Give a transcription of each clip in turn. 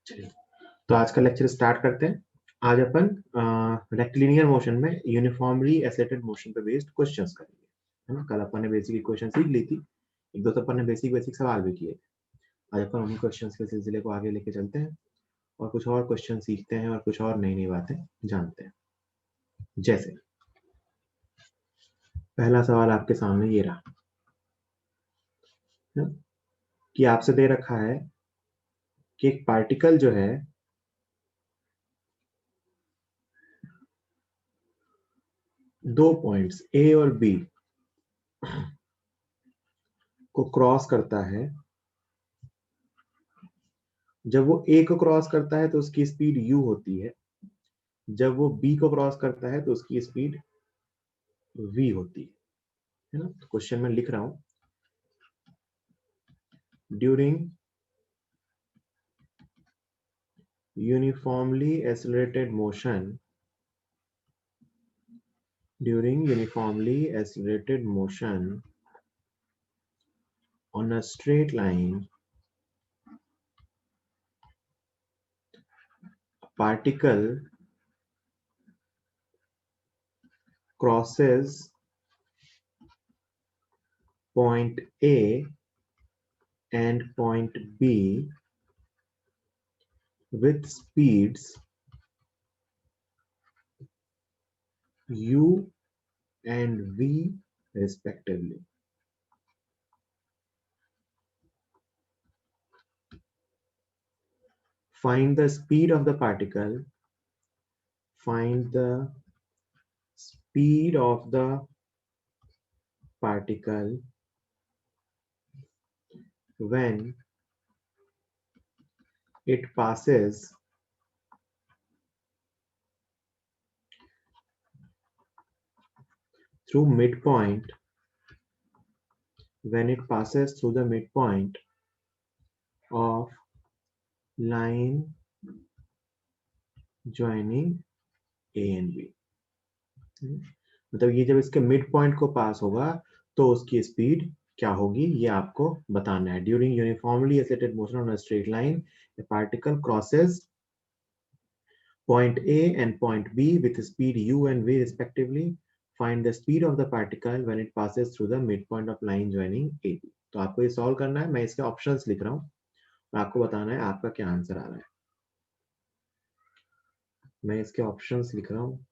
चलिए, तो आज का लेक्चर स्टार्ट करते हैं। आज अपन रेक्टिलिनियर मोशन में यूनिफॉर्मली एसिलेटेड मोशन पे बेस्ड क्वेश्चंस करेंगे, है ना। कल अपन ने बेसिक इक्वेशन सीख ली थी, एक दो तो अपन ने बेसिक बेसिक सवाल भी किए थे। आज अपन उन्हीं क्वेश्चंस के सिलसिले को आगे लेके चलते हैं और कुछ और क्वेश्चन सीखते हैं और कुछ और नई नई बातें जानते हैं। जैसे पहला सवाल आपके सामने ये रहा, है ना, कि आपसे दे रखा है कि एक पार्टिकल जो है दो पॉइंट्स ए और बी को क्रॉस करता है। जब वो ए को क्रॉस करता है तो उसकी स्पीड u होती है, जब वो b को क्रॉस करता है तो उसकी स्पीड v होती है ना। तो क्वेश्चन में लिख रहा हूं, during uniformly accelerated motion, during uniformly accelerated motion on a straight line, a particle crosses point A and point B with speeds u and v respectively. Find the speed of the particle. Find the speed of the particle when it passes through midpoint, when it passes through the midpoint of line joining A and B. मतलब ये जब इसके mid point को पास होगा तो उसकी speed क्या होगी, ये आपको बताना है। During uniformly accelerated motion on a straight line, A particle crosses point A and point B with speed u and v respectively. Find the speed of the particle when it passes through the midpoint of line joining AB. तो आपको ये solve करना है, मैं इसके options लिख रहा हूँ और आपको बताना है आपका क्या आंसर आ रहा है। मैं इसके ऑप्शंस लिख रहा हूँ।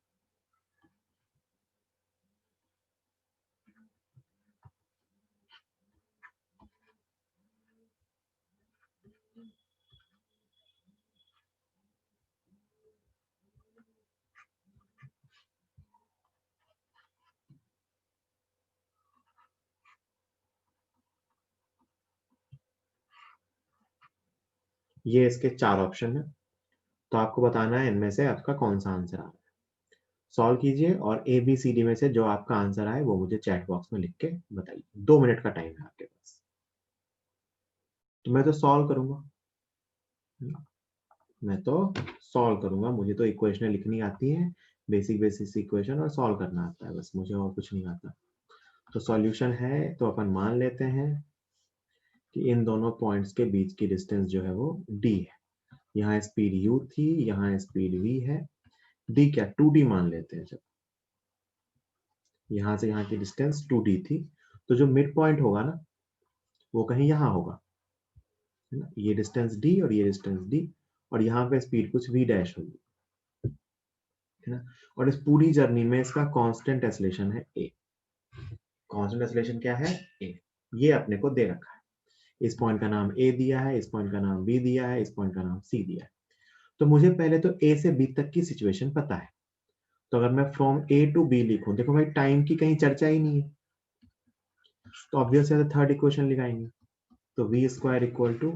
ये इसके चार ऑप्शन है, तो आपको बताना है इनमें से आपका कौन सा आंसर आ रहा है। सॉल्व कीजिए और ए बी सी डी में से जो आपका आंसर आए वो मुझे चैट बॉक्स में लिख के बताइए। 2 मिनट का टाइम है आपके पास। तो मैं तो सॉल्व करूंगा, मुझे तो इक्वेशन लिखनी आती है, बेसिक बेसिक इक्वेशन, और सॉल्व करना आता है, बस मुझे और कुछ नहीं आता। तो सॉल्यूशन है, तो अपन मान लेते हैं कि इन दोनों पॉइंट्स के बीच की डिस्टेंस जो है वो d है। यहाँ स्पीड u थी, यहाँ स्पीड v है। d क्या 2d मान लेते हैं। जब यहाँ से यहाँ की डिस्टेंस 2d थी, तो जो मिड पॉइंट होगा ना वो कहीं यहाँ होगा, है ना। ये डिस्टेंस d और ये डिस्टेंस d, और यहाँ पे स्पीड कुछ v डैश होगी, है ना। और इस पूरी जर्नी में इसका कांस्टेंट एक्सेलरेशन है a। कांस्टेंट एक्सेलरेशन क्या है, a। ये अपने को दे रखा है। इस पॉइंट का नाम a दिया है, इस पॉइंट का नाम b दिया है, इस पॉइंट का नाम c दिया है। तो मुझे पहले तो a से b तक की सिचुएशन पता है। तो अगर मैं फ्रॉम a टू b लिखूं, देखो भाई टाइम की कहीं चर्चा ही नहीं है, तो ऑब्वियस है थर्ड इक्वेशन लिखाएंगे। तो v square equal to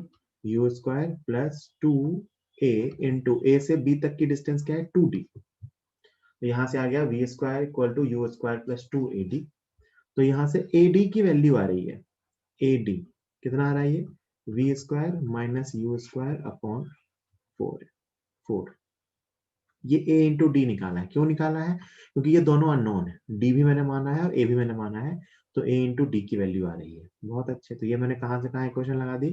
u square plus 2a into a से b तक की डिस्टेंस क्या है 2d। तो यहां से आ गया v square equal to u square plus 2ad। तो यहां से ad की वैल्यू आ रही है, ad कितना आ रहा है, ये v square minus u square upon 4। ये a इंटू डी निकाला है। क्यों निकाला है, क्योंकि ये दोनों अननोन है, d भी मैंने माना है और a भी मैंने माना है, तो a इंटू डी की वैल्यू आ रही है। बहुत अच्छे, तो ये मैंने कहां से कहां इक्वेशन लगा दी,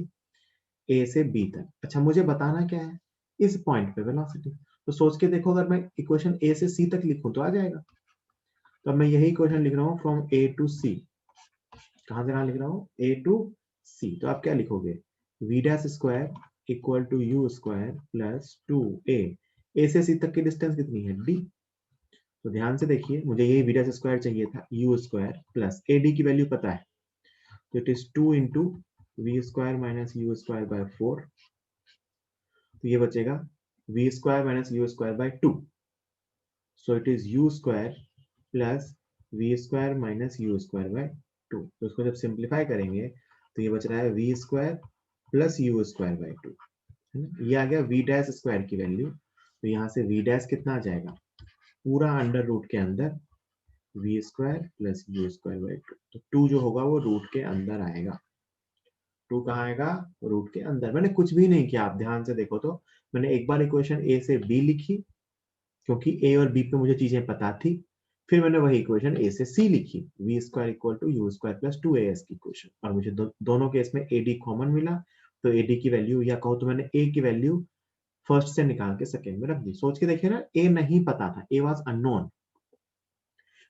a से b तक। अच्छा मुझे बताना क्या है, इस पॉइंट पे वेलोसिटी। तो सोच के देखो, अगर मैं इक्वेशन ए से सी तक लिखूं तो आ जाएगा। तो अब मैं यही इक्वेशन लिख रहा हूँ फ्रॉम ए टू सी। कहां से कहां लिख रहा हूँ? A to C. तो आप क्या लिखोगे? V dash square equal to u square plus 2a। A से सी तक की डिस्टेंस कितनी है? डी। तो ध्यान से देखिए, मुझे यही वी डैश स्क्वायर चाहिए था, u square plus a d की वैल्यू पता है, तो it is 2 into v square minus u square by 4। तो ये बचेगा v square minus u square by 2। So it is u square plus v square minus u square by 2। तो इसको जब सिंप्लीफाई करेंगे तो ये बच रहा है v square plus u square by 2, है ना। ये आ गया वी डैश स्क्वायर की वैल्यू। तो यहाँ से वी डैश कितना आ जाएगा? पूरा अंडर रूट के अंदर v square plus u square by 2। तो 2 जो होगा वो रूट के अंदर आएगा। 2 कहाँ आएगा? रूट के अंदर। मैंने कुछ भी नहीं किया, आप ध्यान से देखो तो मैंने एक बार इक्वेशन ए से बी लिखी, क्योंकि ए और बी पे मुझे चीजें पता थी। फिर मैंने वही इक्वेशन ए से सी लिखी, v square equal to u square plus 2as की इक्वेशन, और मुझे दोनों केस में एडी कॉमन मिला। तो एडी की वैल्यू, या कहो तो मैंने ए की वैल्यू फर्स्ट से निकाल के सेकेंड में रख दी। सोच के देखिए ना, ए नहीं पता था, ए वाज अननोन।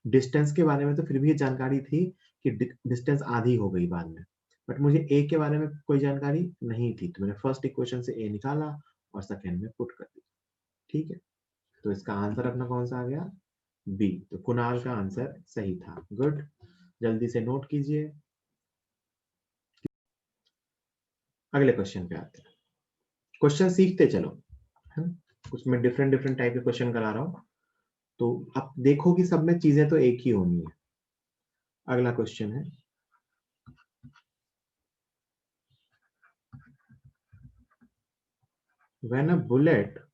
डिस्टेंस के बारे में तो फिर भी ये जानकारी थी कि डिस्टेंस आधी हो गई बाद में, बट मुझे ए के बारे में कोई जानकारी नहीं थी। तो मैंने फर्स्ट इक्वेशन से ए निकाला और सेकेंड में पुट कर दी। ठीक है, तो इसका आंसर अपना कौन सा आ गया? बी। तो कुणाल का आंसर सही था। गुड, जल्दी से नोट कीजिए। अगले क्वेश्चन पे आते हैं। क्वेश्चन सीखते चलो, है ना? कुछ मैं डिफरेंट डिफरेंट टाइप के क्वेश्चन करा रहा हूँ, तो आप देखो कि सब में चीजें तो एक ही होनी है। अगला क्वेश्चन है, when a bullet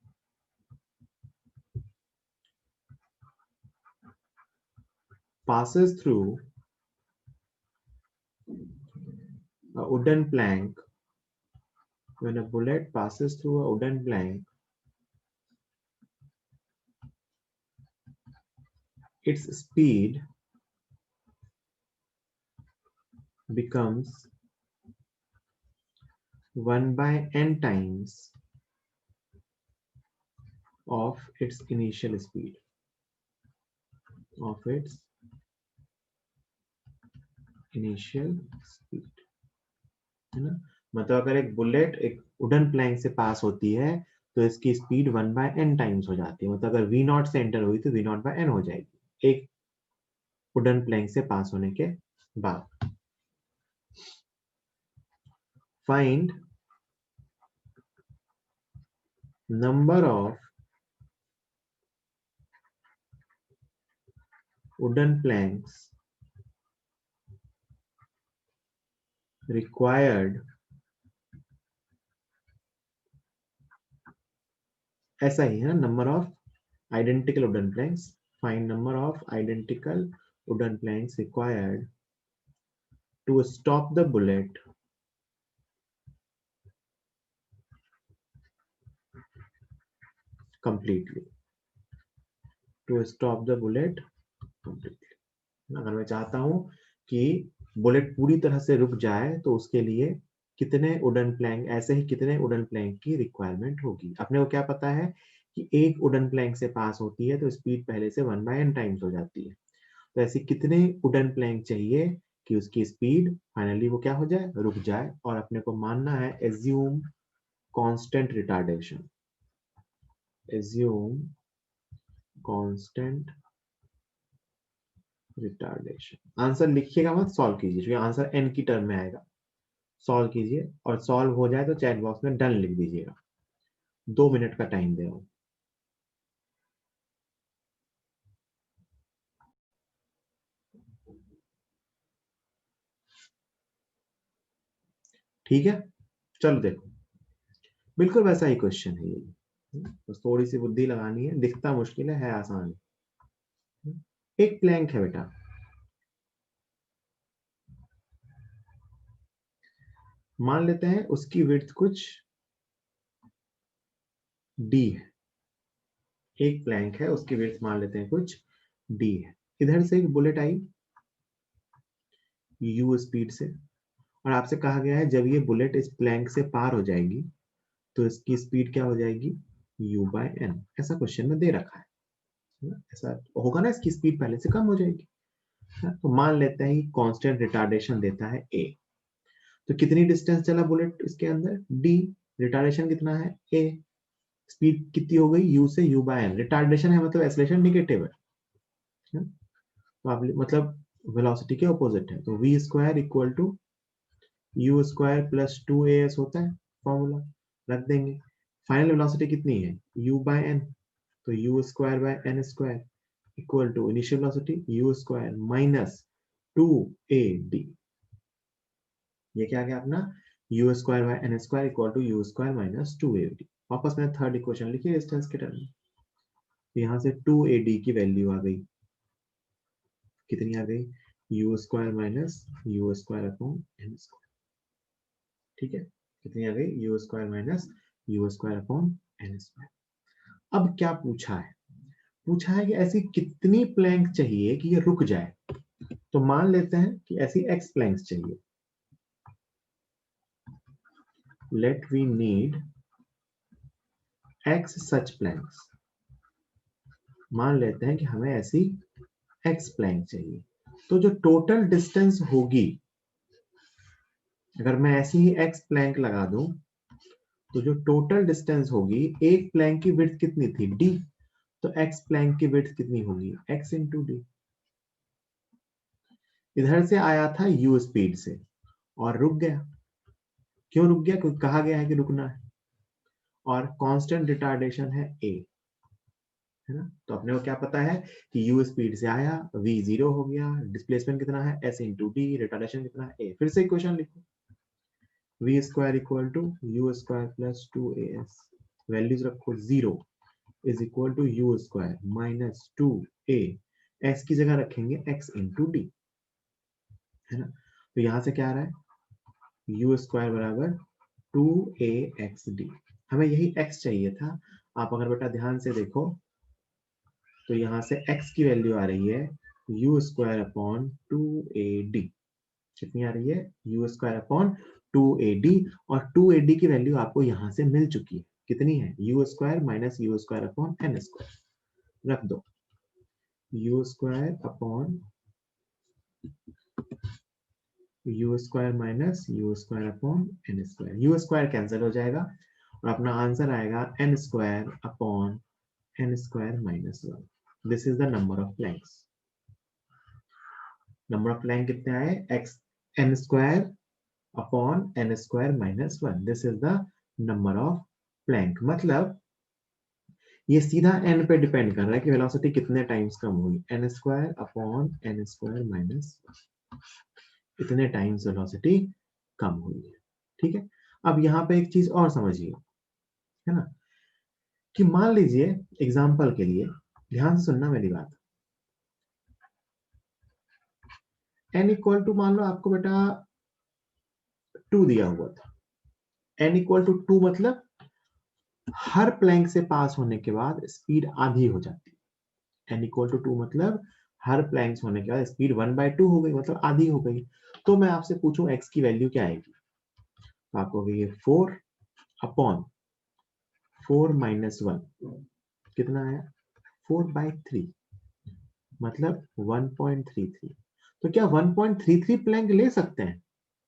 passes through a wooden plank, when a bullet passes through a wooden plank, its speed becomes 1 by n times of its initial speed, of its initial speed, है ना। मतलब अगर एक bullet एक wooden plank से पास होती है तो इसकी स्पीड 1 बाय n टाइम्स हो जाती है। मतलब अगर v नॉट से एंटर हुई तो v नॉट बाय n हो जाएगी एक वुडन प्लैंक से पास होने के बाद। Find number of wooden planks required, ऐसा ही है ना, number of identical wooden planks. Find number of identical wooden planks required to stop the bullet completely, to stop the bullet completely। अगर मैं चाहता हूं कि बुलेट पूरी तरह से रुक जाए तो उसके लिए कितने वुडन प्लैंक, ऐसे ही कितने वुडन प्लैंक की रिक्वायरमेंट होगी। अपने को क्या पता है कि एक वुडन प्लैंक से पास होती है तो स्पीड पहले से 1 बाय n टाइम्स हो जाती है। तो ऐसे कितने वुडन प्लैंक चाहिए कि उसकी स्पीड फाइनली वो क्या हो जाए? रुक जाए। और अपने को मानना है assume constant retardation, assume constant retardation. Answer लिखिएगा मत, सॉल्व कीजिए, क्योंकि आंसर n की टर्म में आएगा। सॉल्व कीजिए और सॉल्व हो जाए तो चैट बॉक्स में डन लिख दीजिएगा। 2 मिनट का टाइम दे रहा हूं। ठीक है, चलो देखो, बिल्कुल वैसा ही क्वेश्चन है ये। बस थोड़ी सी बुद्धि लगानी है, दिखता मुश्किल है आसान। एक प्लैंक है बेटा, मान लेते हैं उसकी विड्थ कुछ d है। एक प्लैंक है, उसकी विड्थ मान लेते हैं कुछ d है। इधर से एक बुलेट आई u स्पीड से, और आपसे कहा गया है जब ये बुलेट इस प्लैंक से पार हो जाएगी तो इसकी स्पीड क्या हो जाएगी, u/n। ऐसा क्वेश्चन में दे रखा है ना? ऐसा होगा ना, इसकी स्पीड पहले से कम हो जाएगी। तो मान लेते हैं कांस्टेंट रिटार्डेशन देता है a, तो कितनी डिस्टेंस चला बुलेट इसके अंदर, d, रिटार्डेशन कितना है a, स्पीड कितनी हो गई u से u/n। रिटार्डेशन है मतलब एक्सेलरेशन नेगेटिव है, तो आप मतलब वेलोसिटी के ऑपोजिट है, तो v square equal to u square plus 2as होता है फॉर्मूला, रख देंगे। फाइनल वेलोसिटी कितनी है u/n, तो u square by n square equal to initial velocity u square minus 2ad। ये क्या आ गया अपना, u square by n square equal to u square minus 2ad। वापस मैंने थर्ड इक्वेशन लिखी डिस्टेंस के टर्म में, तो यहाँ से 2ad की वैल्यू आ गई, कितनी आ गई, u square minus u square upon n square. ठीक है, कितनी आ गई, u square minus u square upon n square. अब क्या पूछा है, पूछा है कि ऐसी कितनी प्लैंक चाहिए कि ये रुक जाए। तो मान लेते हैं कि ऐसी x प्लैंक्स चाहिए, let we need x such planks. मान लेते हैं कि हमें ऐसी x प्लैंक चाहिए, तो जो टोटल डिस्टेंस होगी, अगर मैं ऐसी ही x प्लैंक लगा दूं, तो जो टोटल डिस्टेंस होगी, एक प्लैंक की विड्थ कितनी थी d, तो x प्लैंक की विड्थ कितनी होगी x इंटू डी। इधर से आया था u स्पीड से और रुक गया, क्यों रुक गया, क्योंकि कहा गया है कि रुकना है, और कांस्टेंट रिटार्डेशन है a, है ना। तो अपने को क्या पता है कि u स्पीड से आया, v 0 हो गया, डिस्प्लेसमेंट कितना है s इंटू डी, रिटार्डेशन कितना है a। फिर से इक्वेशन लिखो, v square equal to u square plus 2as, values रखो 0 is equal to u square minus 2a, x की जगह रखेंगे x इंटू डी, है ना। तो यहां से क्या आ रहा है, u स्क्वायर बराबर 2axd। हमें यही x चाहिए था। आप अगर बेटा ध्यान से देखो, तो यहां से x की वैल्यू आ रही है u स्क्वायर अपॉन 2ad। कितनी आ रही है, u स्क्वायर अपॉन 2ad, और 2ad की वैल्यू आपको यहां से मिल चुकी है, कितनी है, u square minus u square upon n square. रख दो, u square upon u square minus u square upon n square, u square cancel हो जाएगा और अपना आंसर आएगा n square upon n square minus 1। This is the number of planks. Number of Planck कितने आए, x n square upon n square minus 1। This is the number of Planck. मतलब ये सीधा n पे डिपेंड कर रहा है कि वेलोसिटी कितने टाइम्स कम हुई, n square upon n square minus 1, इतने टाइम्स वेलोसिटी कम हुई है। ठीक है, अब यहाँ पे एक चीज और समझिए, है ना, कि मान लीजिए एग्जांपल के लिए, ध्यान से सुनना मेरी बात, n इक्वल टू, मान लो आपको बेटा 2 दिया हुआ था, n इक्वल टू 2 मतलब हर प्लैंक से पास होने के बाद स्पीड आधी हो जाती है। n इक्वल टू 2 मतलब हर प्लैंक्स होने के बाद स्पीड 1/2 हो गई, मतलब आधी हो गई। तो मैं आपसे पूछूं x की वैल्यू क्या आएगी, तो आपको ये 4 अपॉन 4 माइनस 1 कितना आया, 4/3, मतलब 1.33। तो क्या 1.33 प्लैंक ले सकते हैं,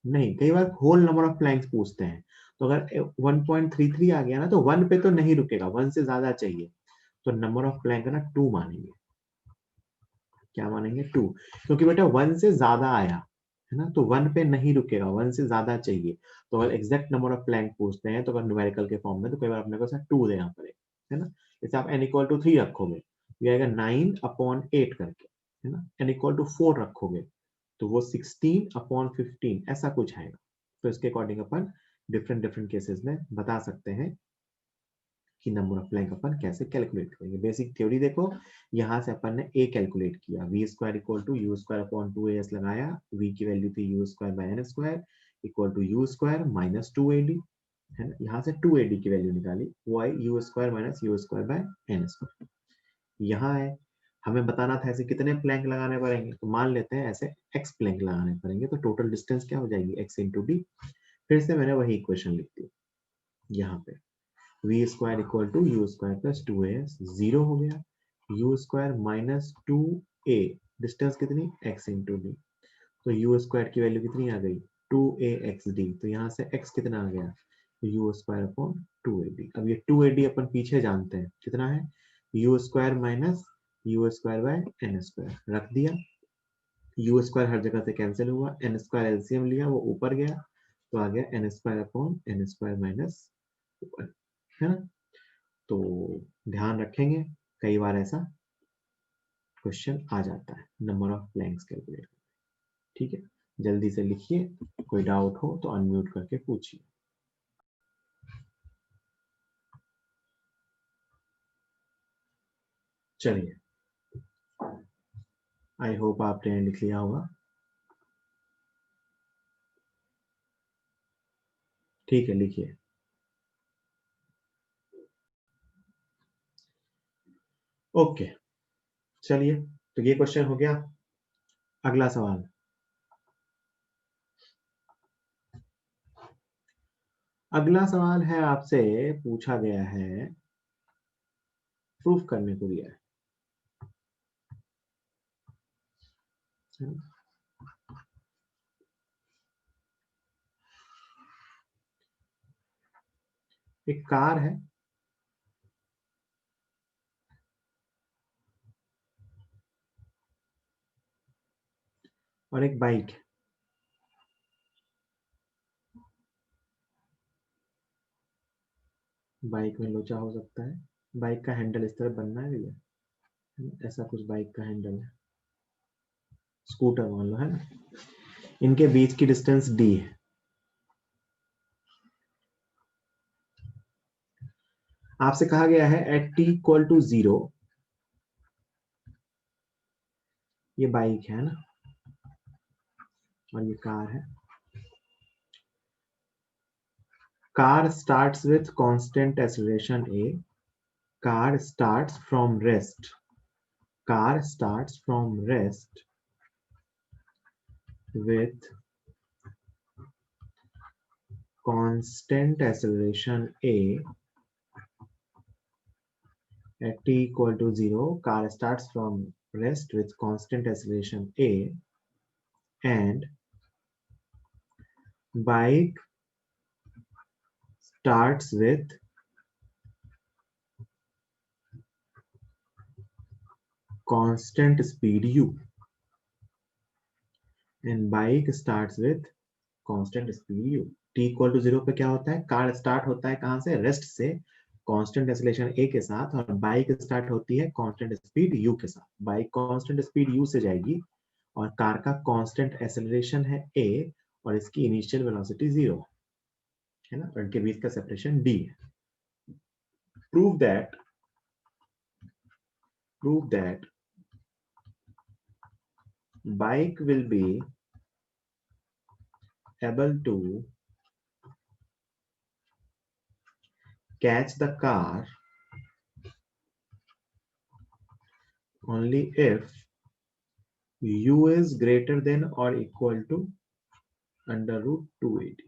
नहीं, कई बार होल नंबर ऑफ प्लैंक्स पूछते हैं, तो अगर 1.33 आ गया ना, तो 1 पे तो नहीं रुकेगा, 1 से ज्यादा चाहिए, तो नंबर ऑफ प्लैंक ना 2 मानेंगे। क्या मानेंगे, 2, क्योंकि बेटा 1 से ज्यादा आया है ना, तो 1 पे नहीं रुकेगा, 1 से ज्यादा चाहिए। तो अगर एग्जैक्ट नंबर ऑफ प्लैंक पूछते हैं, तो अगर न्यूमेरिकल के फॉर्म में, तो कई बार अपने को 2 देना पड़ेगा, है ना। जैसे आप n इक्वल टू 3 रखोगे, ये आएगा 9/8 करके, है ना। n इक्वल टू 4 रखोगे, तो वो 16/15 ऐसा कुछ आएगा। तो इसके अकॉर्डिंग अपन डिफरेंट डिफरेंट केसेस में बता सकते हैं कि नंबर ऑफ प्लैंक अपन कैसे कैलकुलेट करेंगे। बेसिक थ्योरी देखो, यहाँ से अपन ने a कैलकुलेट किया, v square equal to u square upon 2as लगाया, v की वैल्यू थी u square by n square equal to u square minus 2ad, है ना। यहाँ से 2ad की वैल्यू निकाली, वो आई u square minus u square by n square. यहाँ है, हमें बताना था ऐसे कितने प्लैंक लगाने पड़ेंगे, तो मान लेते हैं ऐसे x प्लैंक लगाने पड़ेंगे, तो टोटल डिस्टेंस क्या हो जाएगी, x इंटू डी। फिर से मैंने वही इक्वेशन लिख दी यहाँ पे, v square equal to u square plus 2as, 0 हो गया। U square minus 2a, distance कितनी x इंटू डी, तो यू स्क्वायर की वैल्यू कितनी आ गई 2axd, तो यहाँ से x कितना आ गया यू स्क्वायर अपॉन 2ad। अब ये 2ad अपन पीछे जानते हैं कितना है, u square minus u square by n square, रख दिया। यू स्क्वायर हर जगह से कैंसिल हुआ, एन स्क्वायर एलसीएम लिया वो ऊपर गया, तो आ गया n square upon n square minus ऊपर, है ना। तो ध्यान रखेंगे कई बार ऐसा क्वेश्चन आ जाता है नंबर ऑफ ब्लैंक्स कैलकुलेट, ठीक है। जल्दी से लिखिए, कोई डाउट हो तो अनम्यूट करके पूछिए। चलिए, आई होप आपने लिख लिया होगा। ठीक है, लिखिए। ओके, चलिए, तो ये क्वेश्चन हो गया। अगला सवाल, अगला सवाल है आपसे पूछा गया है, प्रूफ करने को दिया है। एक कार है और एक बाइक है। बाइक में लोचा हो सकता है, बाइक का हैंडल इस तरह बनना है भैया, ऐसा कुछ बाइक का हैंडल है, स्कूटर मान लो, है ना। इनके बीच की डिस्टेंस d है। आपसे कहा गया है एट t इक्वल टू 0, ये बाइक है ना और ये कार है। Car starts with constant acceleration a, car starts from rest, car starts from rest with constant acceleration a at t equal to 0, car starts from rest with constant acceleration a, and bike starts with constant speed u, and bike starts with constant speed u। t equal to 0 पे क्या होता है, car start होता है कहां से, rest से, constant acceleration a के साथ, और बाइक स्टार्ट होती है कांस्टेंट स्पीड u के साथ। बाइक कांस्टेंट स्पीड u से जाएगी और कार का कांस्टेंट एक्सेलरेशन है a और इसकी इनिशियल वेलोसिटी 0 है ना, और इनके बीच का सेपरेशन d है। Prove that bike will B able to catch the car only if u is greater than or equal to under root 280।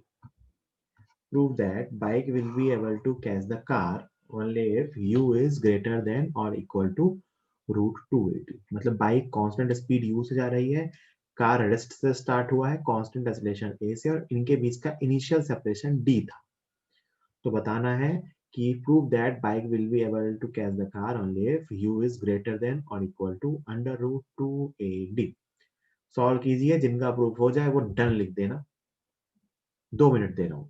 Prove that bike will be able to catch the car only if u is greater than or equal to root 280। मतलब bike constant speed u से जा रही है, car rest से start हुआ है constant acceleration a से, और इनके बीच का इनिशियल सेपरेशन d था। तो बताना है कि prove that bike will be able to catch the car only if u is greater than और equal to under root 2ad। Solve कीजिए, जिनका प्रूफ हो जाए वो डन लिख देना, 2 मिनट दे रहा हूं।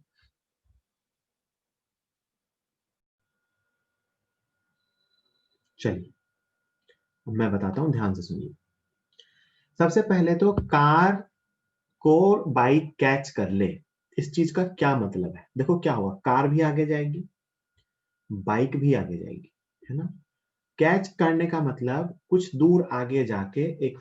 चलिए मैं बताता हूं, ध्यान से सुनिए। सबसे पहले तो कार को बाइक कैच कर ले, इस चीज का क्या मतलब है, देखो क्या हुआ, कार भी आगे जाएगी बाइक भी आगे जाएगी, है ना। कैच करने का मतलब कुछ दूर आगे जाके एक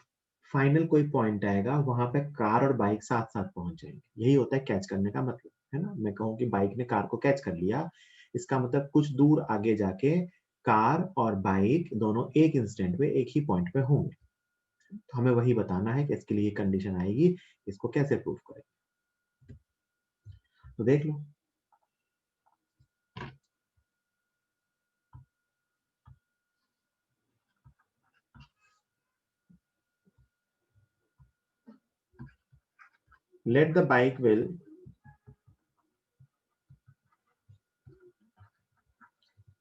फाइनल कोई पॉइंट आएगा, वहां पे कार और बाइक साथ साथ पहुंच जाएंगे, यही होता है कैच करने का मतलब, है ना। मैं कहूँ कि बाइक ने कार को कैच कर लिया, इसका मतलब कुछ दूर आगे जाके कार और बाइक दोनों एक इंस्टेंट पे एक ही पॉइंट पे होंगे। तो हमें वही बताना है कि इसके लिए कंडीशन आएगी, इसको कैसे प्रूफ करें, तो देख लो। let the bike will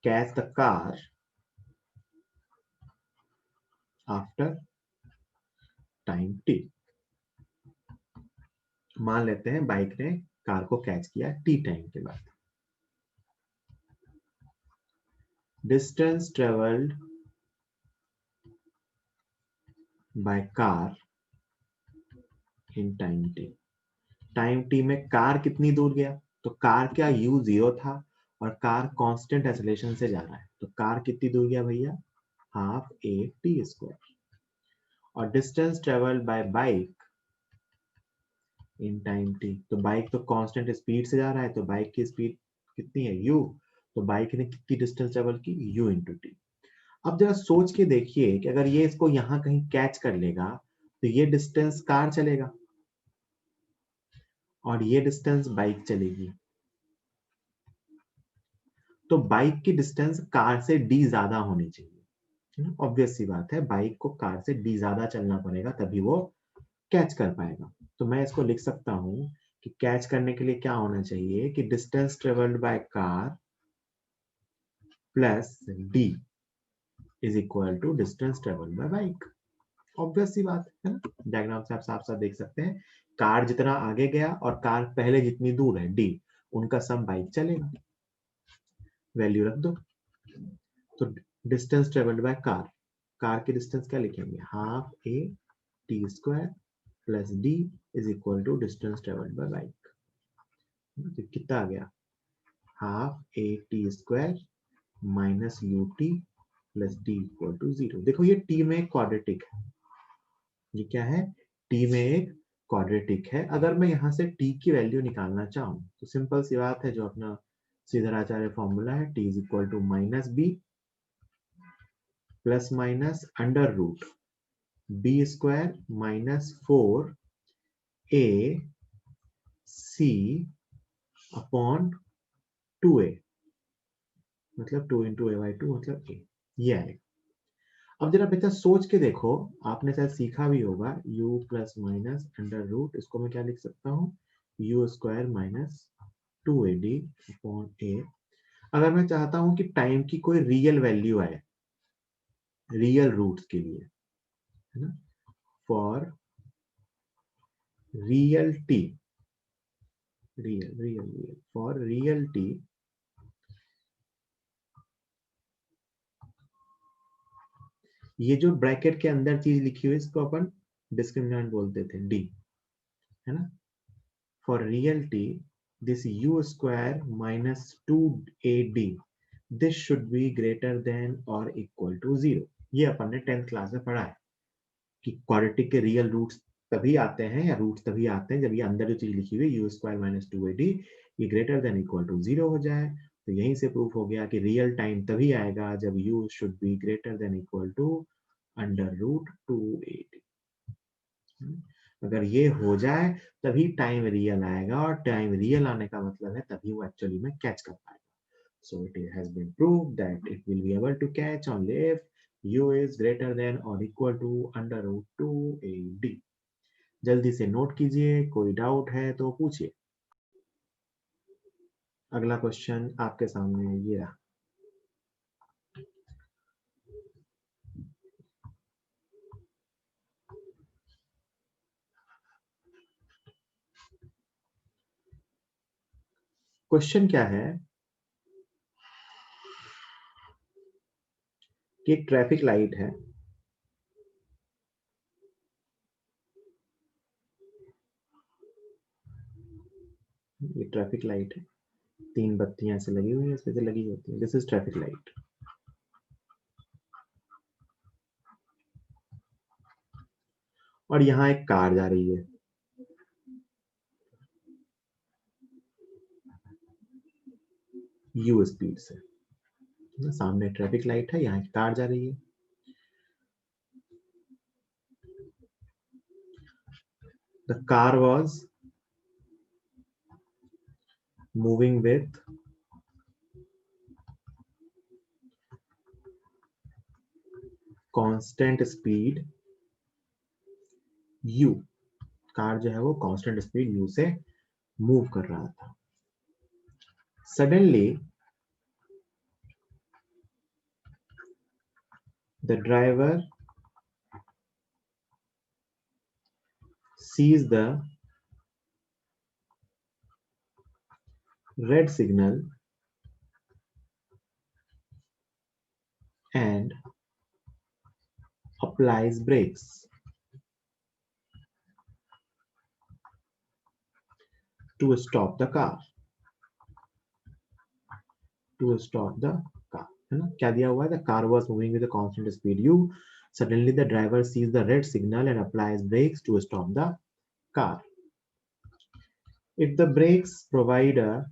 catch the car after time t। मान लेते हैं बाइक ने कार को कैच किया t टाइम के बाद। Distance travelled by car in time t। Time t में कार कितनी दूर गया, तो कार क्या u 0 था और कार कांस्टेंट एक्सेलरेशन से जा रहा है, तो कार कितनी दूर गया भैया, हाफ a t स्क्वायर। और distance travelled by bike in time t, तो बाइक तो कांस्टेंट स्पीड से जा रहा है, तो बाइक की स्पीड कितनी है u, तो बाइक ने कितनी डिस्टेंस ट्रेवल की u इंटू टी। अब जरा सोच के देखिए कि अगर ये इसको यहां कहीं कैच कर लेगा तो ये डिस्टेंस कार चलेगा और ये डिस्टेंस बाइक चलेगी, तो बाइक की डिस्टेंस कार से d ज्यादा होनी चाहिए। ऑब्वियस सी बात है, बाइक को कार से d ज्यादा चलना पड़ेगा तभी वो कैच कर पाएगा। तो मैं इसको लिख सकता हूं कि कैच करने के लिए क्या होना चाहिए कि distance travelled by car plus d is equal to distance travelled by bike. Obvious सी बात है ना, डायग्राम से आप साफ साफ देख सकते हैं, कार जितना आगे गया और कार पहले जितनी दूर है d, उनका सम बाइक चलेगा। वैल्यू रख दो, तो distance travelled by car, car की डिस्टेंस क्या लिखेंगे, half a t square plus d is equal to distance travelled by bike. तो कितना आ गया, half a t square minus u t plus d equal to 0। देखो ये t में एक क्वाड्रेटिक है, ये क्या है, t में एक क्वाड्रेटिक है। अगर मैं यहां से t की वैल्यू निकालना चाहूं तो सिंपल सी बात है, जो अपना सीधराचार्य फॉर्मूला है, t is equal to minus b plus minus under root b square minus 4 a c upon 2a, मतलब 2 इंटू a बाई 2 मतलब a, ये आएगा। अब जरा बेटा सोच के देखो, आपने शायद सीखा भी होगा u plus minus under root, इसको मैं क्या लिख सकता हूँ, u square minus 2ad upon a। अगर मैं चाहता हूं कि टाइम की कोई रियल वैल्यू आए रियल रूट्स के लिए, है ना, for real t, real for real t, ये जो ब्रैकेट के अंदर चीज लिखी हुई है इसको अपन डिस्क्रिमिनेंट बोलते थे d, है ना। For real t this u square minus 2ad this should be greater than or equal to 0। ये अपन ने 10th क्लास में पढ़ा है कि क्वाड्रेटिक के रियल रूट्स तभी आते हैं या रूट्स तभी आते हैं जब ये अंदर जो चीज लिखी हुई यू स्क्वायर माइनस 2ad ये ग्रेटर देन इक्वल टू 0 हो जाए। तो यहीं से प्रूफ हो गया कि रियल टाइम तभी आएगा जब u should be greater than equal to under root 2ad। अगर ये हो जाए तभी टाइम रियल आएगा, और टाइम रियल आने का मतलब है तभी वो एक्चुअली में कैच कर पाएगा। So it has been proved that it will be able to catch only if u is greater than or equal to under root 2ad। जल्दी से नोट कीजिए, कोई डाउट है तो पूछिए। अगला क्वेश्चन आपके सामने ये रहा। क्वेश्चन क्या है कि एक ट्रैफिक लाइट है, ये ट्रैफिक लाइट है, 3 बत्तियां से लगी हुई है, इसमें से लगी होती है, दिस इज ट्रैफिक लाइट। और यहाँ एक कार जा रही है, u स्पीड से, सामने ट्रैफिक लाइट है, यहाँ एक कार जा रही है। The car was moving with constant speed u car जो है वो कांस्टेंट स्पीड u से मूव कर रहा था. Suddenly the driver sees the red signal and applies brakes to stop the car. To stop the car. है ना? क्या दिया हुआ है? The car was moving with a constant speed u. Suddenly the driver sees the red signal and applies brakes to stop the car. If the brakes provide a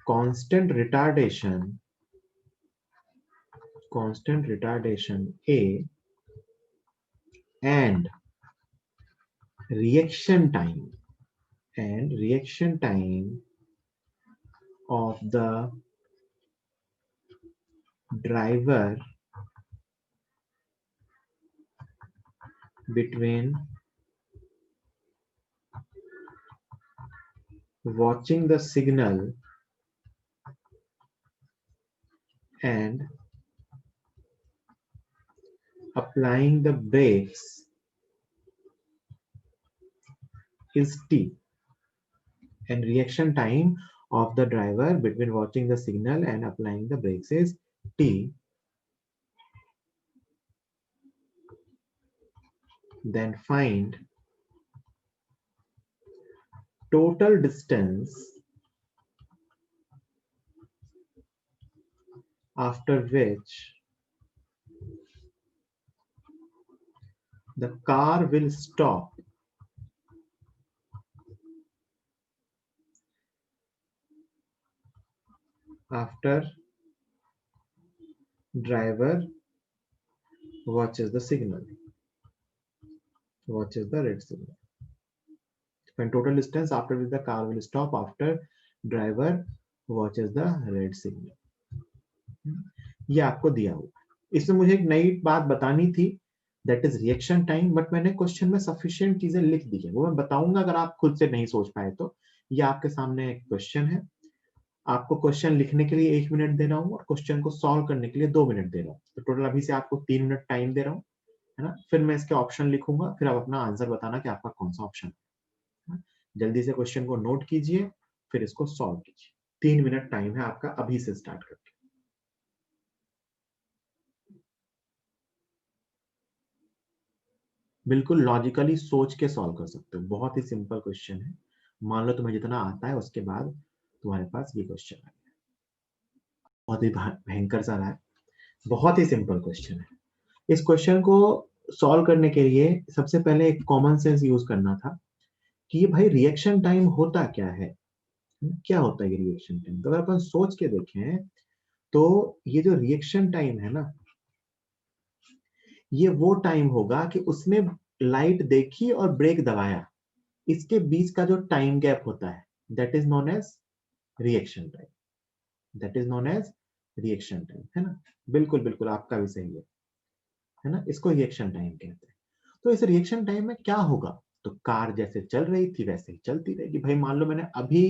constant retardation a and reaction time of the driver between watching the signal and applying the brakes is t, and reaction time of the driver between watching the signal and applying the brakes is t. Then find total distance after which the car will stop after driver watches the red signal. Find total distance after which the car will stop after driver watches the red signal. ये आपको दिया हुआ. इसमें मुझे एक नई बात बतानी थी, that is reaction time, but मैंने क्वेश्चन में सफिशिएंट चीजें लिख दी है, वो मैं बताऊंगा अगर आप खुद से नहीं सोच पाए तो. ये आपके सामने एक क्वेश्चन है, आपको क्वेश्चन लिखने के लिए 1 मिनट दे रहा हूँ और क्वेश्चन को सॉल्व करने के लिए 2 मिनट दे रहा हूँ. तो टोटल अभी से आपको 3 मिनट टाइम दे रहा हूँ, है ना. फिर मैं इसके ऑप्शन लिखूंगा, फिर आप अपना आंसर बताना कि आपका कौन सा ऑप्शन है. जल्दी से क्वेश्चन को नोट कीजिए, फिर इसको सॉल्व कीजिए. 3 मिनट टाइम है आपका अभी से स्टार्ट करके. बिल्कुल लॉजिकली सोच के सॉल्व कर सकते हो, बहुत ही सिंपल क्वेश्चन है. मान लो तुम्हें जितना आता है उसके बाद तुम्हारे पास ये क्वेश्चन आ गया. बहुत ही भयंकर सा रहा है, बहुत ही सिंपल क्वेश्चन है. इस क्वेश्चन को सॉल्व करने के लिए सबसे पहले एक कॉमन सेंस यूज करना था कि ये भाई रिएक्शन टाइम होता क्या है, क्या होता है ये रिएक्शन टाइम. तो अगर अपन सोच के देखें तो ये जो रिएक्शन टाइम है ना, ये वो टाइम होगा कि उसने लाइट देखी और ब्रेक दबाया, इसके बीच का जो टाइम गैप होता है that is known as reaction time. That is known as reaction time, है ना. बिल्कुल बिल्कुल आपका भी सही है ना. इसको रिएक्शन टाइम कहते हैं. तो इस रिएक्शन टाइम में क्या होगा, तो कार जैसे चल रही थी वैसे ही चलती रहेगी. भाई मान लो मैंने अभी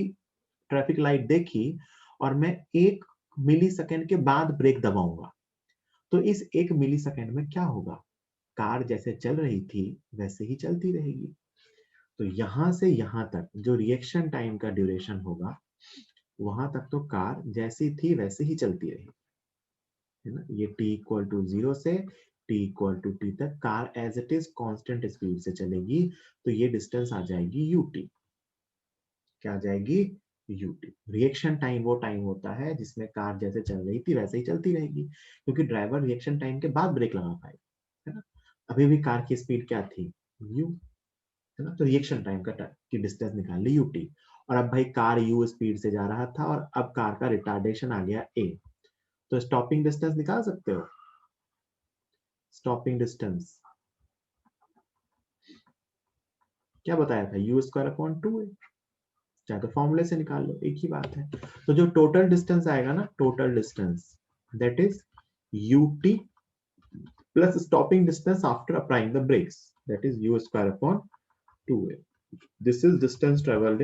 ट्रैफिक लाइट देखी और मैं 1 मिली सेकेंड के बाद ब्रेक दबाऊंगा, तो इस 1 मिली सेकेंड में क्या होगा, कार जैसे चल रही थी वैसे ही चलती रहेगी. तो यहां से यहां तक जो रिएक्शन टाइम का ड्यूरेशन होगा, वहां तक तो कार जैसी थी वैसे ही चलती रहेगी, है ना. ये t इक्वल टू 0 से t इक्वल टू t तक car as it is constant speed से चलेगी. तो ये डिस्टेंस आ जाएगी ut. क्या आ जाएगी, ut. रिएक्शन टाइम वो टाइम होता है जिसमें कार जैसे चल रही थी वैसे ही चलती रहेगी, क्योंकि ड्राइवर रिएक्शन टाइम के बाद ब्रेक लगा पाएगा, है ना. अभी भी कार की स्पीड क्या थी, u, है ना. तो रिएक्शन टाइम की डिस्टेंस निकाल ली ut. और अब भाई कार u स्पीड से जा रहा था और अब कार का रिटार्डेशन आ गया a, तो स्टॉपिंग डिस्टेंस निकाल सकते हो. स्टॉपिंग डिस्टेंस क्या बताया था, u स्क्वायर अपॉन 2 है, चाहे तो फॉर्मूले से निकाल लो, एक ही बात है. तो जो टोटल डिस्टेंस आएगा ना, total distance that is ut plus stopping distance after applying the brakes, that is u square upon 2a. This is distance traveled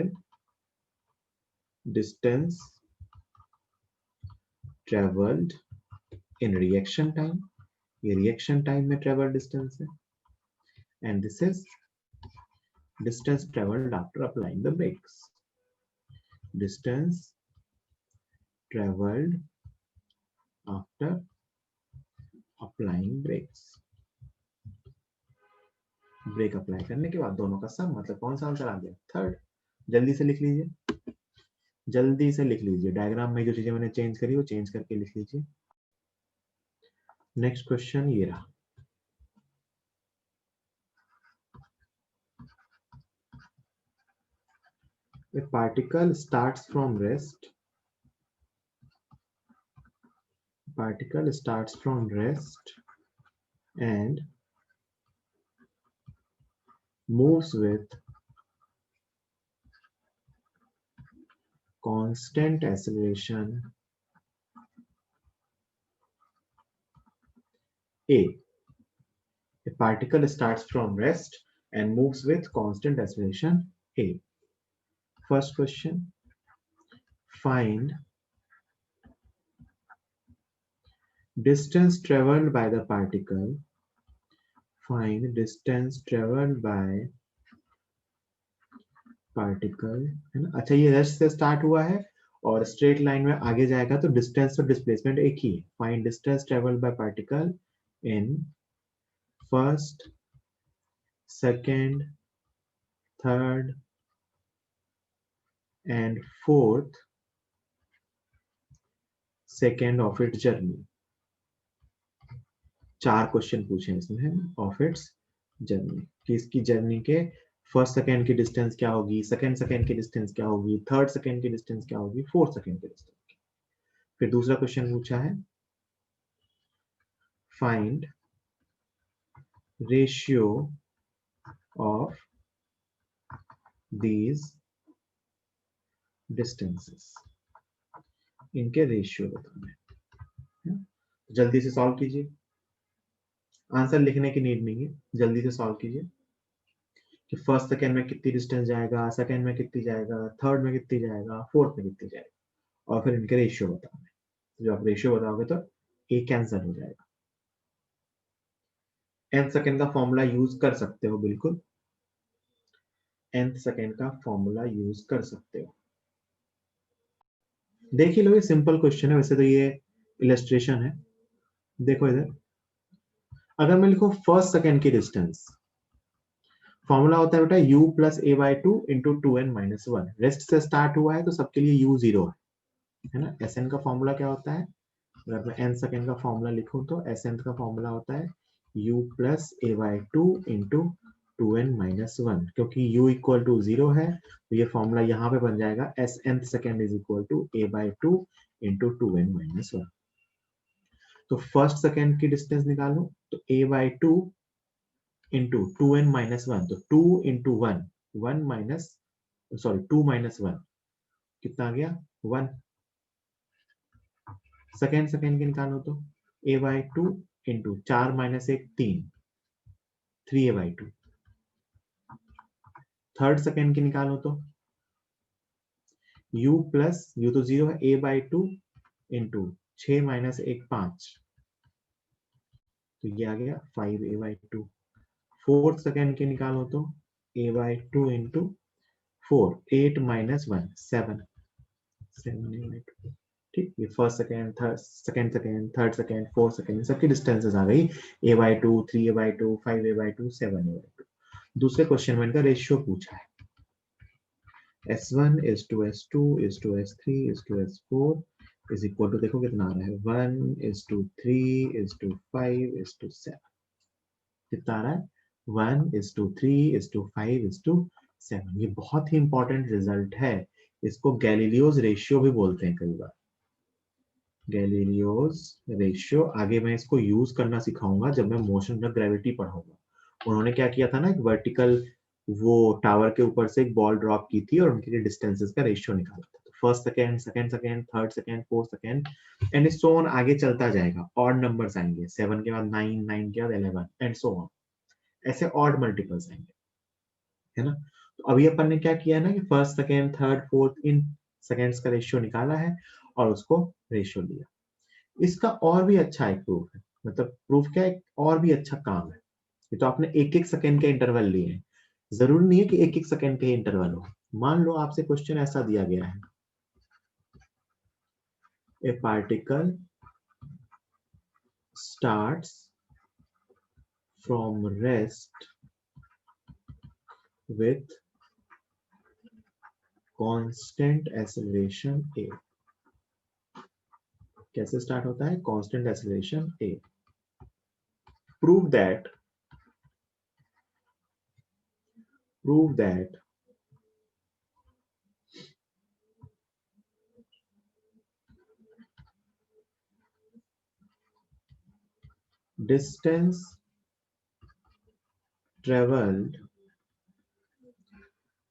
in reaction time. ये reaction time में travel distance है, and this is distance traveled after applying the brakes. Distance traveled after applying brakes. Break apply करने के बाद दोनों का सम, मतलब कौन सा आंसर आ गया? थर्ड। जल्दी से लिख लीजिए, जल्दी से लिख लीजिए। डायग्राम में जो चीजें मैंने चेंज करी वो चेंज करके लिख लीजिए। नेक्स्ट क्वेश्चन ये रहा। A particle starts from rest. Particle starts from rest and moves with constant acceleration A. A particle starts from rest and moves with constant acceleration A. First question, find distance traveled by the particle. Find distance traveled by particle, है ना? अच्छा, ये rest से start हुआ है और straight line में आगे जाएगा तो डिस्टेंस और डिस्प्लेसमेंट एक ही है। Find distance travelled bye particle in first, second, third and fourth second of its journey. 4 question पूछे इसमें है ऑफ इट्स जर्नी, कि इसकी जर्नी के फर्स्ट सेकंड की डिस्टेंस क्या होगी, सेकंड सेकंड की डिस्टेंस क्या होगी, थर्ड सेकंड की डिस्टेंस क्या होगी, फोर्थ सेकंड की डिस्टेंस। फिर दूसरा क्वेश्चन पूछा है find ratio of these distances, इनके रेशियो बताना है। जल्दी से सॉल्व कीजिए, आंसर लिखने की नीड नहीं है, जल्दी से सॉल्व कीजिए कि फर्स्ट सेकंड में कितनी डिस्टेंस जाएगा, सेकंड में कितनी जाएगा, थर्ड में कितनी जाएगा, फोर्थ में कितनी जाएगा, और फिर इनके रेशियो बताना है। जो आप रेशियो बताओगे तो ए कैंसिल हो जाएगा। nth सेकंड का फॉर्मूला यूज कर सकते हो, बिल्कुल nth सेकंड का फॉर्मूला यूज कर सकते हो। देख ही लो, ये सिंपल क्वेश्चन है, वैसे तो ये इलस्ट्रेशन है। देखो इधर, अगर मैं लिखूं फर्स्ट सेकंड की डिस्टेंस, फॉर्मूला होता है बेटा u plus a by 2 into 2n minus 1। Rest से स्टार्ट हुआ है तो सबके लिए u 0 है ना। Sn का फॉर्मूला क्या होता है? अगर मैं n सेकंड का फॉर्मूला लिखूं तो Sn का फॉर्मूला होता है u plus a by 2 into 2n minus 1। क्योंकि u इक्वल टू 0 है तो ये फॉर्मूला यहाँ पे बन जाएगा Sn second is equal to a by 2 into 2n minus 1। तो फर्स्ट सेकंड की डिस्टेंस निकालूं तो a by 2 into 2n minus 1, तो 2 इंटू 1, 1 माइनस, सॉरी 2 माइनस 1 कितना आ गया? 1। सेकंड के निकालो तो a by 2 into 4 minus 1 3, 3a by 2। Third second की निकालो तो u प्लस, u तो 0 है, a बाई 2 इंटू 6 माइनस 1 5, तो ये आ गया 5a बाई 2। फोर्थ सेकंड के निकालो तो a by 2 into 4, 8 minus 1 7, 7a by 2। ठीक, ये first second, third second, fourth second, सबकी डिस्टेंसेस आ गई। a by 2, 3a by 2, 5a by 2, 7a by 2। दूसरे क्वेश्चन में इनका रेशियो पूछा है, s1 is to s2 is to s3 is to s4 is equal to, देखो कितना आ रहा है, 1 is to 3 is to 5 is to 7। कितना आ रहा है? 1 is to 3 is to 5 is to 7। ये बहुत ही इंपॉर्टेंट रिजल्ट है, इसको गैलीलियोस रेशियो भी बोलते हैं कई बार। गैलीलियोस रेशियो, आगे मैं इसको यूज करना सिखाऊंगा जब मैं मोशन ऑफ ग्रेविटी पढ़ाऊंगा। उन्होंने क्या किया था ना, एक वर्टिकल वो टावर के ऊपर से एक बॉल ड्रॉप की थी और उनके लिए डिस्टेंसेस का रेशियो निकाला था। तो first second, second second, third second, fourth second and so on, आगे चलता जाएगा। ऑड नंबर्स आएंगे, 7 के बाद 9, 9 के बाद 11 एंड सो ऑन, ऐसे ऑड मल्टीपल्स आएंगे, है ना। तो अभी अपन ने क्या किया है ना कि first second third fourth in seconds का रेशियो निकाला है और उसको रेशियो लिया। इसका और भी अच्छा एक प्रूफ है, मतलब प्रूफ क्या है, और भी अच्छा काम है। ये तो आपने एक एक सेकेंड के इंटरवल लिए हैं, जरूरी नहीं है कि एक एक सेकेंड के इंटरवल हो। मान लो आपसे क्वेश्चन ऐसा दिया गया है, ए particle starts from rest with constant acceleration a। कैसे स्टार्ट होता है? constant acceleration a। prove that distance traveled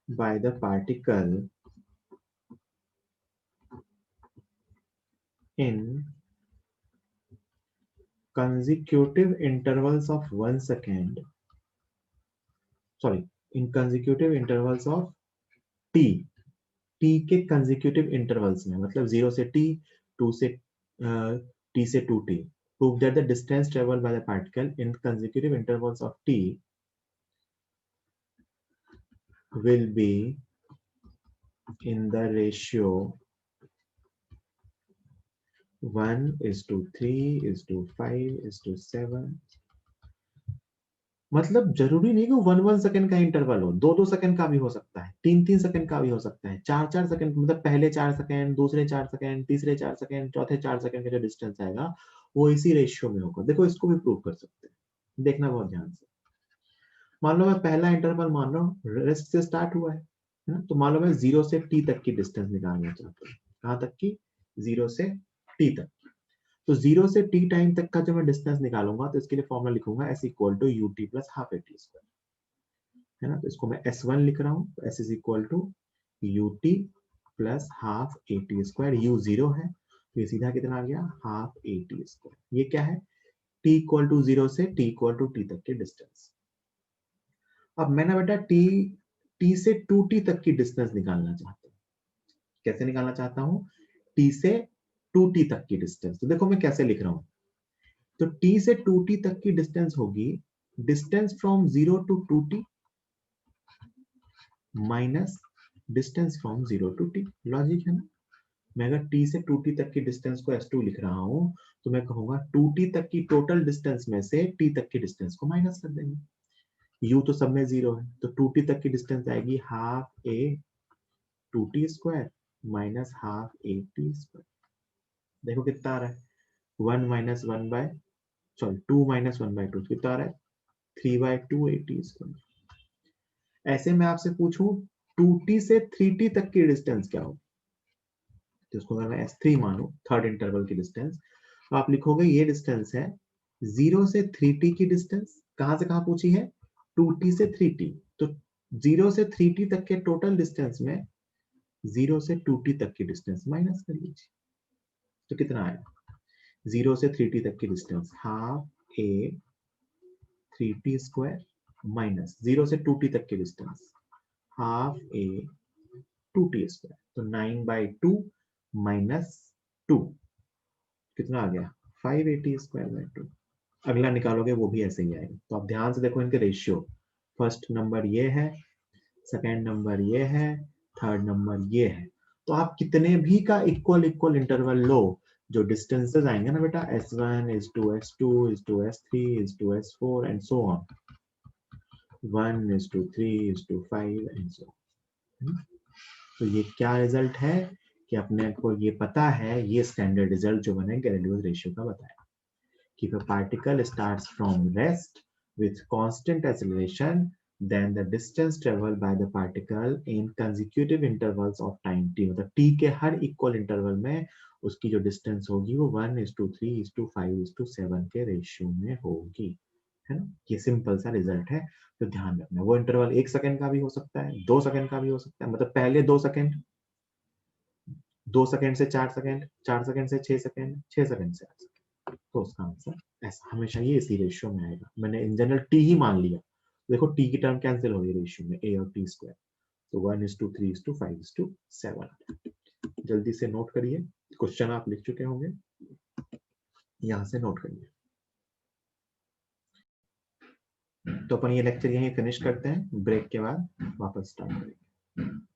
by the particle in consecutive intervals of 1 second, sorry, in consecutive intervals of t, t के consecutive intervals में, मतलब 0 से t, 2 से t से 2t, prove that the distance traveled by the particle in consecutive intervals of t will be in the ratio 1:3:5:7। मतलब जरूरी नहीं कि 1 सेकंड का इंटरवल हो, 2 सेकंड का भी हो सकता है, 3 सेकंड का भी हो सकता है, 4 सेकंड, मतलब पहले 4 सेकंड, दूसरे 4 सेकंड, तीसरे 4 सेकंड, चौथे 4 सेकंड का जो डिस्टेंस आएगा वो इसी रेशियो में होगा। देखो इसको भी प्रूव कर सकते हैं, देखना बहुत ध्यान से। मान लो मैं पहला इंटरवल मान रहा हूँ रेस्ट से स्टार्ट हुआ है ना, तो मान लो मैं 0 से t तक की डिस्टेंस निकालना चाहता हूँ। कहाँ तक की? 0 से t तक। तो 0 से t टाइम तक का जब मैं डिस्टेंस निकालूंगा तो इसके लिए फॉर्मूला लिखूंगा s equal to ut plus half at square, है ना। तो इसको मैं s1 लिख रहा हूँ, s is equal to ut plus half at square. u 0 है तो ये सीधा कितना आ गया? Half at square. ये क्या है? t इक्वल टू 0 से t इक्वल टू t तक के डिस्टेंस। अब मैंने बेटा t से 2t तक की डिस्टेंस निकालना चाहता हूँ। कैसे निकालना चाहता हूँ? t से 2t तक की डिस्टेंस। तो देखो मैं कैसे लिख रहा हूँ, तो t से 2t तक की डिस्टेंस होगी distance from 0 to 2t minus distance from 0 to t। Logic है ना। मैं अगर t से 2t तक की डिस्टेंस को s2 लिख रहा हूं तो मैं कहूंगा 2t तक की टोटल डिस्टेंस में से t तक की डिस्टेंस को माइनस कर देंगे। u तो सब में 0 है, तो 2t तक की डिस्टेंस आएगी half a 2t square minus half a t square. देखो कितना आ रहा है? 1 minus 1 by, sorry 2 minus 1 by 2 कितना आ रहा है? 3/2 at स्क्वायर। ऐसे मैं आपसे पूछूं 2t से 3t तक की डिस्टेंस क्या होगी, तो उसको अगर मैं s3 मानूं, थर्ड इंटरवल की डिस्टेंस, तो आप लिखोगे ये डिस्टेंस है 0 से 3t की डिस्टेंस। कहां से कहां पूछी है? 2t से 3t। तो 0 से 3t तक के टोटल डिस्टेंस में 0 से 2t तक की डिस्टेंस माइनस कर लीजिए, तो कितना आएगा? 0 से 3t तक की distance half a 3t square minus 0 से 2t तक की distance half a 2t square. तो 9/2 माइनस 2 कितना आ गया? 580 स्क्वायर बाय 2। अगला निकालोगे वो भी ऐसे ही आएगा। तो आप ध्यान से देखो इनके रेशियो, फर्स्ट नंबर ये है, सेकेंड नंबर ये है, थर्ड नंबर ये है। तो आप कितने भी का इक्वल इक्वल इंटरवल लो, जो डिस्टेंसेस आएंगे ना बेटा, s1 is to s2 is to s3 is to s4 and so on, 1:3:5 and so on। तो ये क्या रिजल्ट है कि अपने को ये पता है, ये स्टैंडर्ड रिजल्ट जो बने गैलीलियोस रेशियो का बताया कि if a particle starts from rest with constant acceleration, then the distance traveled by the particle in consecutive intervals of time t, मतलब t के हर इक्वल इंटरवल में उसकी जो डिस्टेंस होगी वो 1:3:5:7 के रेशियो में होगी, है ना। ये सिंपल सा रिजल्ट है, तो ध्यान रखना। वो इंटरवल 1 सेकंड का भी हो सकता है, 2 सेकंड का भी हो सकता है, मतलब पहले 2 सेकंड 2 सेकंड से 4 सेकंड, 4 सेकंड से 6 सेकंड, 6 सेकंड से 8 सेकंड। तो उसका आंसर ऐसा हमेशा ये इसी रेशियो में आएगा। मैंने इन जनरल टी ही मान लिया। देखो टी की टर्म कैंसिल हो गई रेशियो में, a और t स्क्वायर। तो 1:3:5:7। जल्दी से नोट करिए, क्वेश्चन आप लिख चुके होंगे, यहां से नोट करिए। तो अपन ये लेक्चर यहीं फिनिश करते हैं, ब्रेक के बाद वापस स्टार्ट करेंगे।